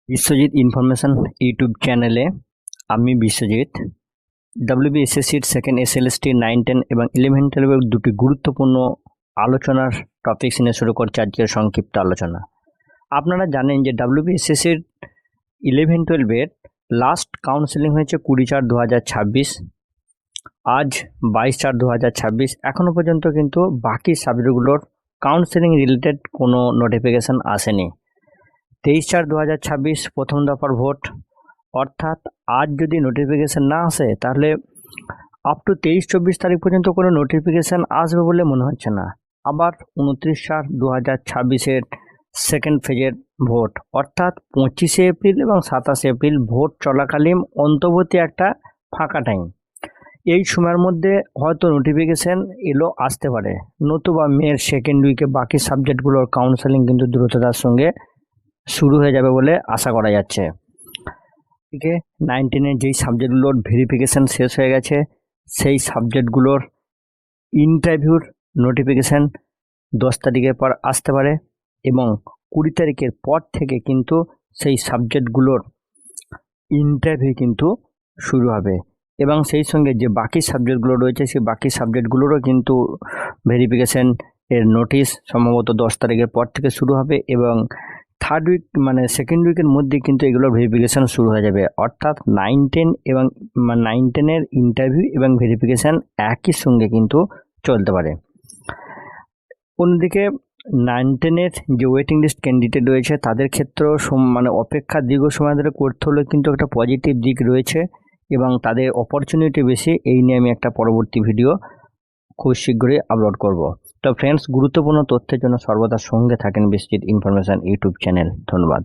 Biswajit information YouTube চ্যানেলে আমি Biswajit ডাব্লিউবিএসএসসির second SLST 9, 10 এবং 11, 12 দুটি গুরুত্বপূর্ণ আলোচনার টপিকস নিয়ে শুরু করছে আজকের সংক্ষিপ্ত আলোচনা। আপনারা জানেন যে ডাব্লিউবিএসএসসির 11, 12 লাস্ট কাউন্সেলিং হয়েছে 20/4/2026। আজ 22/4/2026। এখনও পর্যন্ত কিন্তু বাকি সাবজেক্টগুলোর কাউন্সেলিং রিলেটেড কোনো নোটিফিকেশান আসেনি। 23/4/2026 প্রথম দফার ভোট, অর্থাৎ আজ যদি নোটিফিকেশান না আসে তাহলে আপ টু 23-24 তারিখ পর্যন্ত কোনো নোটিফিকেশান আসবে বলে মনে হচ্ছে না। আবার 29/4/2026 সেকেন্ড ফেজের ভোট, অর্থাৎ 25শে এপ্রিল এবং 27শে এপ্রিল ভোট চলাকালীন অন্তর্বর্তী একটা ফাঁকা টাইম। এই সময়ের মধ্যে হয়তো নোটিফিকেশান আসতে পারে, নতুবা মের সেকেন্ড উইকে বাকি সাবজেক্টগুলোর কাউন্সেলিং কিন্তু দ্রুততার সঙ্গে শুরু হয়ে যাবে বলে আশা করা যাচ্ছে। এদিকে 9, 10-এর যেই সাবজেক্টগুলোর ভেরিফিকেশান শেষ হয়ে গেছে সেই সাবজেক্টগুলোর ইন্টারভিউর নোটিফিকেশান 10 তারিখের পর আসতে পারে এবং 20 তারিখের পর থেকে কিন্তু সেই সাবজেক্টগুলোর ইন্টারভিউ কিন্তু শুরু হবে এবং সেই সঙ্গে যে বাকি সাবজেক্টগুলো রয়েছে সেই বাকি সাবজেক্টগুলোরও কিন্তু ভেরিফিকেশান এর নোটিশ সম্ভবত 10 তারিখের পর থেকে শুরু হবে এবং থার্ড উইক মানে সেকেন্ড উইকের মধ্যে কিন্তু এগুলোর ভেরিফিকেশান শুরু হয়ে যাবে। অর্থাৎ 9, 10 এবং 9, 10-এর ইন্টারভিউ এবং ভেরিফিকেশান একই সঙ্গে কিন্তু চলতে পারে। অন্যদিকে 9, 10-এর যে ওয়েটিং লিস্ট ক্যান্ডিডেট রয়েছে তাদের ক্ষেত্রেও অপেক্ষা দীর্ঘ সময় ধরে করতে হলে কিন্তু একটা পজিটিভ দিক রয়েছে এবং তাদের অপরচুনিটি বেশি। এই নিয়ে আমি একটা পরবর্তী ভিডিও খুব শীঘ্রই আপলোড করব। তো ফ্রেন্ডস, গুরুত্বপূর্ণ তথ্যের জন্য সর্বদা সঙ্গে থাকেন বিশ্বজিৎ ইনফরমেশন ইউটিউব চ্যানেল। ধন্যবাদ।